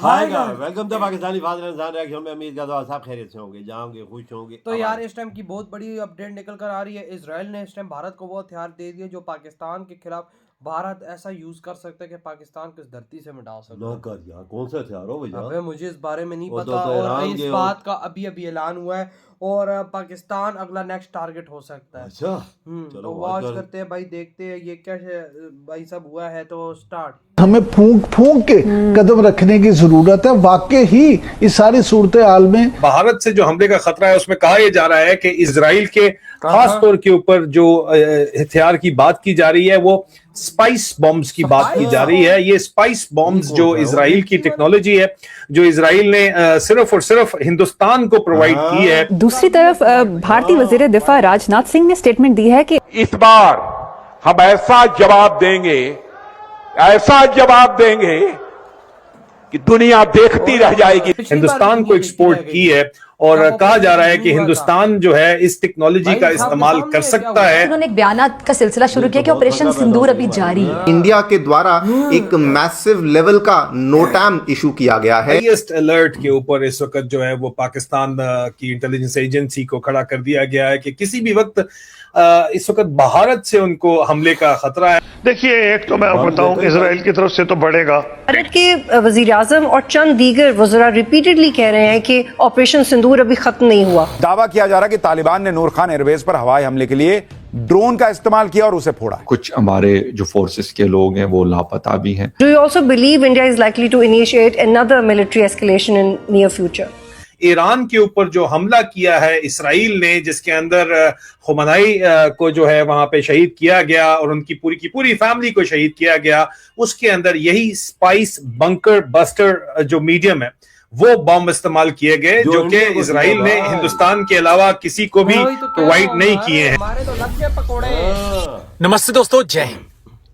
Hi guys, welcome to Pakistani father Insaan reaction में। उम्मीद करता हूं सब खैरियत से होंगे, जाओगे खुश होंगे। तो यार इस टाइम की बहुत बड़ी अपडेट निकल कर आ रही है। इजराइल ने इस टाइम भारत को वो हथियार दे दिए जो पाकिस्तान के खिलाफ भारत ऐसा यूज कर सकता है कि पाकिस्तान को इस धरती से मिटा सकता ना है। कर यार, कौन सा हथियार हो भैया? अबे मुझे इस बारे में नहीं वो पता तो और ईरान इस के बात का अभी अभी ऐलान हुआ है और पाकिस्तान अगला नेक्स्ट टारगेट हो सकता है। अच्छा तो चलो वॉच कर। करते हैं भाई, देखते हैं ये क्या भाई सब हुआ है। तो स्टार्ट। हमें फूंक फूंक के कदम रखने की जरूरत है। वाकई ही इस सारी सूरत हाल में भारत से जो हमले का खतरा है उसमें कहा यह जा रहा है कि इजराइल के खास तौर के ऊपर जो हथियार की बात की जा रही है वो स्पाइस बॉम्ब्स की बात की जा रही है। ये स्पाइस बॉम्ब्स जो इजराइल की टेक्नोलॉजी है, जो इजराइल ने सिर्फ और सिर्फ हिंदुस्तान को प्रोवाइड की है। दूसरी तरफ भारतीय वजीर दिफा राजनाथ सिंह ने स्टेटमेंट दी है कि इस बार हम ऐसा जवाब देंगे कि दुनिया देखती रह जाएगी। हिंदुस्तान को एक्सपोर्ट की है और कहा जा रहा है कि हिंदुस्तान जो है इस टेक्नोलॉजी का इस्तेमाल कर सकता है। उन्होंने एक बयानात का सिलसिला शुरू किया कि ऑपरेशन सिंदूर अभी जारी है। इंडिया के द्वारा एक मैसिव लेवल का नोटैम इशू किया गया है। हाईएस्ट अलर्ट के ऊपर इस वक्त जो है वो पाकिस्तान की इंटेलिजेंस एजेंसी को खड़ा कर दिया गया है कि किसी भी वक्त इस वक्त भारत से उनको हमले का खतरा है। देखिए, एक तो मैं आपको बताऊं, इजराइल की तरफ से तो बढ़ेगा। भारत के वजीर आजम और चंद दीगर वज़रा रिपीटेडली कह रहे हैं कि ऑपरेशन सिंदूर अभी खत्म नहीं हुआ। दावा किया जा रहा है कि तालिबान ने नूर खान एयरबेस पर हवाई हमले के लिए ड्रोन का इस्तेमाल किया और उसे फोड़ा। कुछ हमारे जो फोर्सेस के लोग हैं वो लापता भी हैं। Do you also believe India is likely to initiate another military escalation in near future? Iran के ऊपर जो हमला किया है इसराइल ने, जिसके अंदर खुमैनी को जो है वहां पे शहीद किया गया और उनकी पूरी की पूरी फैमिली को शहीद किया गया, उसके अंदर यही स्पाइस बंकर बस्टर जो मीडियम है वो बॉम्ब इस्तेमाल किए गए जो कि इसराइल ने हिंदुस्तान के अलावा किसी को भी प्रोवाइड नहीं किए हैं। नमस्ते दोस्तों, जय हिंद।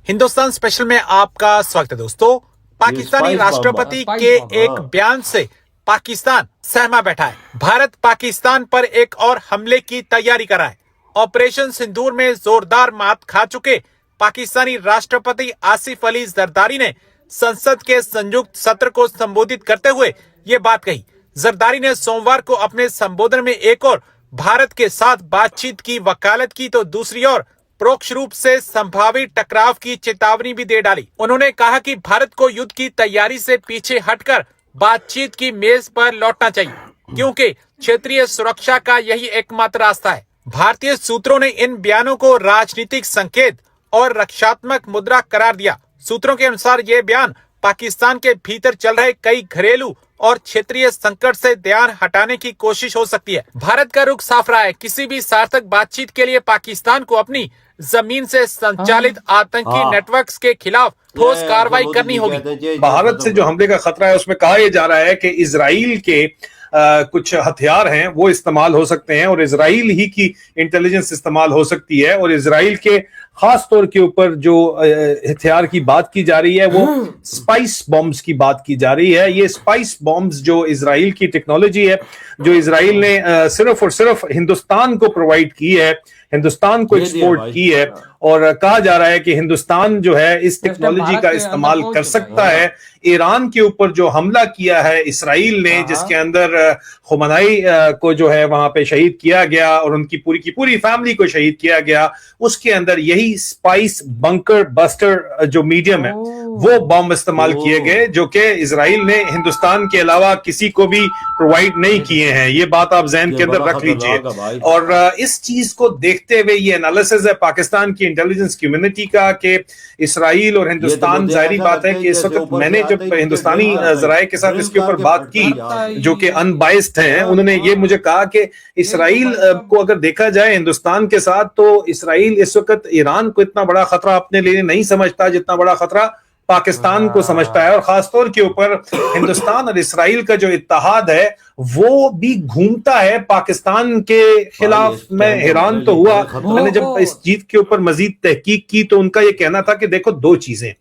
हिंदुस्तान स्पेशल में आपका स्वागत है दोस्तों। पाकिस्तानी राष्ट्रपति के एक बयान से पाकिस्तान सहमा बैठा है। भारत पाकिस्तान पर एक और हमले की तैयारी कर रहा है। ऑपरेशन सिंदूर में जोरदार मात खा चुके पाकिस्तानी राष्ट्रपति आसिफ अली जरदारी ने संसद के संयुक्त सत्र को संबोधित करते हुए ये बात कही। जरदारी ने सोमवार को अपने संबोधन में एक और भारत के साथ बातचीत की वकालत की तो दूसरी ओर परोक्ष रूप से संभावित टकराव की चेतावनी भी दे डाली। उन्होंने कहा कि भारत को युद्ध की तैयारी से पीछे हटकर बातचीत की मेज पर लौटना चाहिए, क्योंकि क्षेत्रीय सुरक्षा का यही एकमात्र रास्ता है। भारतीय सूत्रों ने इन बयानों को राजनीतिक संकेत और रक्षात्मक मुद्रा करार दिया। सूत्रों के अनुसार ये बयान पाकिस्तान के भीतर चल रहे कई घरेलू और क्षेत्रीय संकट से ध्यान हटाने की कोशिश हो सकती है। भारत का रुख साफ रहा है, किसी भी सार्थक बातचीत के लिए पाकिस्तान को अपनी जमीन से संचालित आतंकी नेटवर्क्स के खिलाफ ठोस कार्रवाई करनी होगी। भारत से जो हमले का खतरा है उसमें कहा यह जा रहा है कि इजराइल के कुछ हथियार हैं वो इस्तेमाल हो सकते हैं और इजराइल ही की इंटेलिजेंस इस्तेमाल हो सकती है और इजराइल के खास तौर के ऊपर जो हथियार की बात की जा रही है वो स्पाइस बॉम्ब्स की बात की जा रही है। ये स्पाइस बॉम्ब्स जो इजराइल की टेक्नोलॉजी है, जो इजराइल ने सिर्फ और सिर्फ हिंदुस्तान को प्रोवाइड की है, हिंदुस्तान को एक्सपोर्ट की है और कहा जा रहा है कि हिंदुस्तान जो है इस टेक्नोलॉजी का इस्तेमाल कर सकता है। ईरान के ऊपर जो हमला किया है इसराइल ने, जिसके अंदर खुमैनी को जो है वहां पे शहीद किया गया और उनकी पूरी की पूरी फैमिली को शहीद किया गया, उसके अंदर यही स्पाइस बंकर बस्टर जो मीडियम है वो बॉम्ब इस्तेमाल किए गए जो कि इसराइल ने हिंदुस्तान के अलावा किसी को भी प्रोवाइड नहीं किए हैं। ये बात आप ज़हन के अंदर रख लीजिए। और इस चीज को देखते हुए ये एनालिसिस है पाकिस्तान की इंटेलिजेंस कम्युनिटी का कि इसराइल और हिंदुस्तान, जाहिर बात है कि इस वक्त मैंने जब हिंदुस्तानी जराए के साथ इसके ऊपर बात की जो कि अनबाइस्ड हैं, उन्होंने ये मुझे कहा कि इसराइल को अगर देखा जाए हिंदुस्तान के साथ तो इसराइल इस वक्त ईरान को इतना बड़ा खतरा अपने लिए नहीं समझता जितना बड़ा खतरा पाकिस्तान को समझता है। और खासतौर के ऊपर हिंदुस्तान और इसराइल का जो इत्तेहाद है वो भी घूमता है पाकिस्तान के खिलाफ। मैं हैरान तो हुआ, मैंने जब इस जीत के ऊपर मजीद तहकीक की तो उनका ये कहना था कि देखो दो चीजें,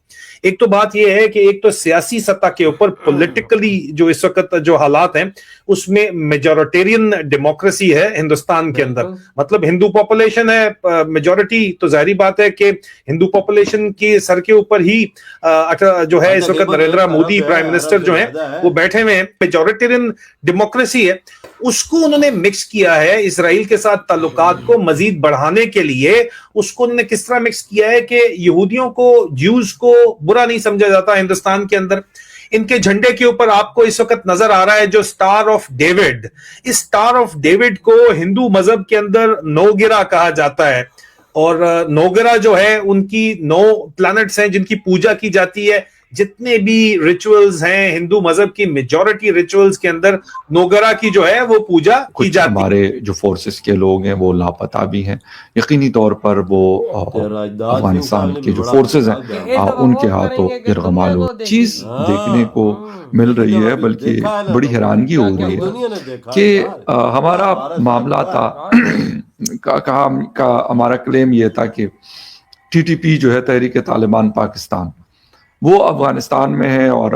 एक तो बात यह है कि एक तो सियासी सत्ता के ऊपर पॉलिटिकली जो इस वक्त जो हालात हैं उसमें मेजॉरिटेरियन डेमोक्रेसी है हिंदुस्तान के अंदर, मतलब हिंदू पॉपुलेशन है मेजॉरिटी, तो जाहिर बात है कि हिंदू पॉपुलेशन के सर के ऊपर ही जो है इस वक्त नरेंद्र मोदी प्राइम मिनिस्टर जो है वो बैठे हुए हैं, मेजॉरिटेरियन डेमोक्रेसी है। उसको उन्होंने मिक्स किया है इजराइल के साथ ताल्लुकात को मजीद बढ़ाने के लिए। उसको उन्होंने किस तरह मिक्स किया है कि यहूदियों को, ज्यूज को बुरा नहीं समझा जाता हिंदुस्तान के अंदर। इनके झंडे के ऊपर आपको इस वक्त नजर आ रहा है जो स्टार ऑफ डेविड, इस स्टार ऑफ डेविड को हिंदू मजहब के अंदर नौगिरा कहा जाता है, और नौगिरा जो है उनकी 9 प्लैनेट्स हैं जिनकी पूजा की जाती है। जितने भी रिचुअल्स हैं हिंदू मजहब की मेजॉरिटी रिचुअल्स के अंदर नौगरा की जो है वो पूजा की जाती है। हमारे जो फोर्सेस के लोग हैं वो लापता भी हैं, यकीनी तौर पर वो अफगानिस्तान के जो फोर्सेस हैं उनके हाथों यरगमाल हो चीज देखने को मिल रही है। बल्कि बड़ी हैरानगी हो रही है कि हमारा मामला था हमारा क्लेम ये था कि टीटीपी जो है तहरीक तालिबान पाकिस्तान, वो अफगानिस्तान में है और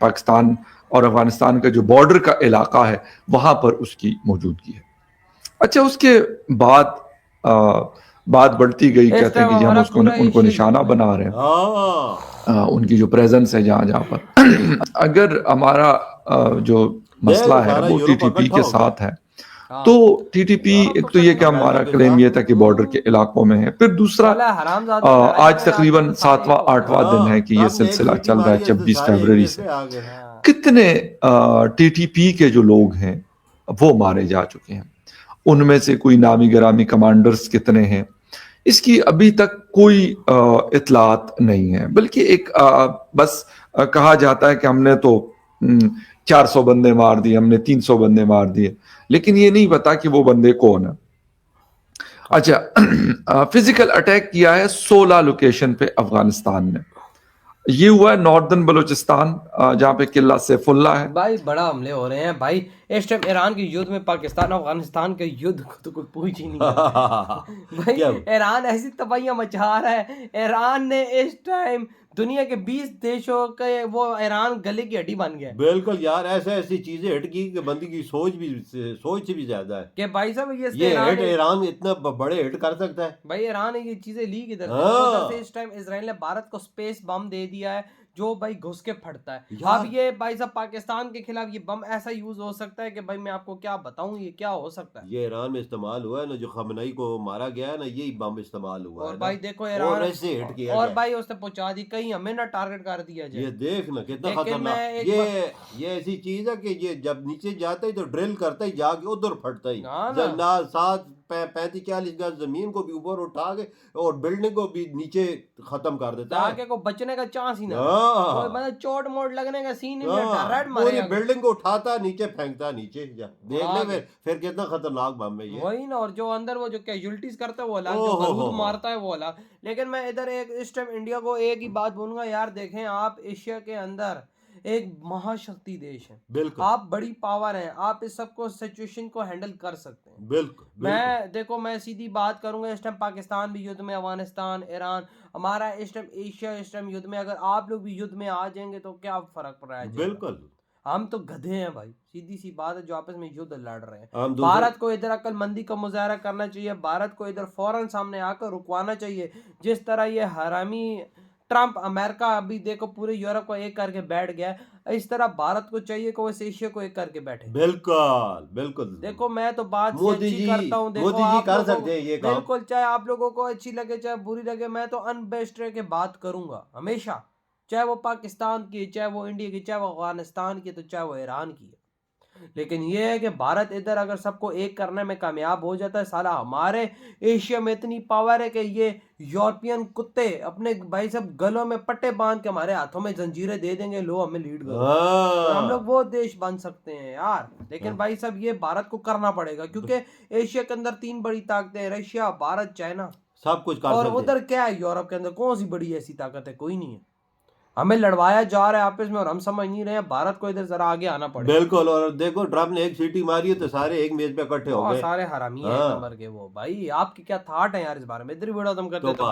पाकिस्तान और अफगानिस्तान का जो बॉर्डर का इलाका है वहां पर उसकी मौजूदगी है। अच्छा, उसके बाद बात बढ़ती गई, कहते हैं कि हम उसको उनको निशाना बना रहे हैं, उनकी जो प्रेजेंस है जहां जहां पर। अगर हमारा जो मसला है वो टीटीपी के साथ है तो टीटीपी, एक तो ये कि हमारा क्लेम ये था कि बॉर्डर के इलाकों में है, फिर दूसरा आज तकरीबन 7वां 8वां दिन है कि ये सिलसिला चल रहा है 26 फरवरी से। कितने टीटीपी के जो लोग हैं वो मारे जा चुके हैं, उनमें से कोई नामी गिरामी कमांडर्स कितने हैं इसकी अभी तक कोई इतलात नहीं है। बल्कि एक बस कहा जाता है कि हमने तो 400 बंदे मार दिए, हमने 300 बंदे मार दिए, लेकिन ये नहीं पता कि वो बंदे कौन है। अच्छा, फिजिकल अटैक किया है 16 लोकेशन पे अफगानिस्तान में। ये हुआ है नॉर्दर्न बलूचिस्तान जहां पे किला सैफुल्ला है। भाई बड़ा हमले हो रहे हैं भाई इस टाइम ईरान के युद्ध में। पाकिस्तान अफगानिस्तान के युद्ध को तो कोई पूछ ही नहीं है भाई। ईरान ऐसी तबाहियां मचा रहा है। ईरान ने इस टाइम दुनिया के 20 देशों के वो ईरान गले की हड्डी बन गया। बिल्कुल यार, ऐसी चीजें हिट की कि बंदी की सोच से भी ज्यादा है कि भाई साहब ये हिट ईरान इतना बड़े हिट कर सकता है। भाई ईरान ने ये चीजें ली किधर से। इस टाइम इजराइल ने भारत को स्पेस बम दे दिया है जो भाई घुस के फटता है। अब ये भाई साहब पाकिस्तान के खिलाफ ये बम ऐसा यूज हो सकता है कि भाई मैं आपको क्या बताऊं ये क्या हो सकता है। ये ईरान में इस्तेमाल हुआ है ना, जो खमनई को मारा गया है ना, यही बम इस्तेमाल हुआ और है भाई देखो ईरान ऐसे हिट किया और भाई उसने पहुंचा दी, कहीं हमें ना टारगेट कर दिया जाए। ये देख ना कितना खतरनाक। ये ऐसी चीज है कि ये जब नीचे जाता ही तो ड्रिल करता ही जाके उधर फटता ही ना 35-40 गज जमीन को भी ऊपर उठा के और बिल्डिंग को भी नीचे खत्म कर देता है। आगे को बचने का चांस ही ना, मतलब चोट मोट लगने का सीन ही नहीं। पूरी बिल्डिंग को उठाता नीचे फेंकता नीचे देख ले फिर कितना खतरनाक बम है ये। वही ना, और जो अंदर वो जो कैजुअलिटीज करता है वो अलग, जो बारूद मारता है वो अलग। लेकिन मैं इधर एक इस टाइम इंडिया को एक ही बात बोलूंगा यार, देखें आप एशिया के अंदर एक महाशक्ति देश है, बिल्कुल आप बड़ी पावर है, आप इस सबको सिचुएशन को हैंडल कर सकते हैं। बिल्कुल मैं देखो मैं सीधी बात करूंगा, इस टाइम पाकिस्तान भी युद्ध में, अफगानिस्तान, ईरान, हमारा इस टाइम एशिया इस टाइम युद्ध में। अगर आप लोग भी युद्ध में आ जाएंगे तो क्या फर्क पड़ रहा है? बिल्कुल हम तो गधे हैं भाई, सीधी सी बात है, जो आपस में युद्ध लड़ रहे हैं। भारत को इधर अक्लमंदी का मुजाहरा करना चाहिए, भारत को इधर फौरन सामने आकर रुकवाना चाहिए। जिस तरह ये हरामी ट्रंप अमेरिका अभी देखो पूरे यूरोप को एक करके बैठ गया, इस तरह भारत को चाहिए कि वो एशिया को एक करके बैठे। बिल्कुल बिल्कुल देखो मैं तो बात अच्छी करता हूँ, देखो मोदी जी कर सकते हैं ये काम। बिल्कुल, चाहे आप लोगों को अच्छी लगे चाहे बुरी लगे, मैं तो अनबेस्ट रह के बात करूंगा हमेशा, चाहे वो पाकिस्तान की, चाहे वो इंडिया की, चाहे वो अफगानिस्तान की, तो चाहे वो ईरान की है। लेकिन ये है कि भारत इधर अगर सबको एक करने में कामयाब हो जाता है, साला हमारे एशिया में इतनी पावर है कि ये यूरोपियन कुत्ते अपने भाई सब गलों में पट्टे बांध के हमारे हाथों में जंजीरें दे देंगे, लो हमें लीड करो, तो हम लोग वो देश बन सकते हैं यार। लेकिन भाई सब ये भारत को करना पड़ेगा, क्योंकि एशिया के अंदर 3 बड़ी ताकतें हैं, रशिया, भारत, चाइना, सब कुछ कर और उधर क्या है यूरोप के अंदर कौन सी बड़ी ऐसी ताकत है? कोई नहीं है। हमें लड़वाया जा रहा है आपस में और हम समझ नहीं रहे हैं। भारत को इधर जरा आगे आना पड़ेगा। बिल्कुल। और देखो ट्रम्प ने एक सीटी मारी है तो सारे एक मेज पे इकट्ठे हो गए, सारे हरामी हैं नंबर के। वो भाई आपकी क्या थाट है यार इस बारे में? इधर वीडियो खत्म कर देते हैं।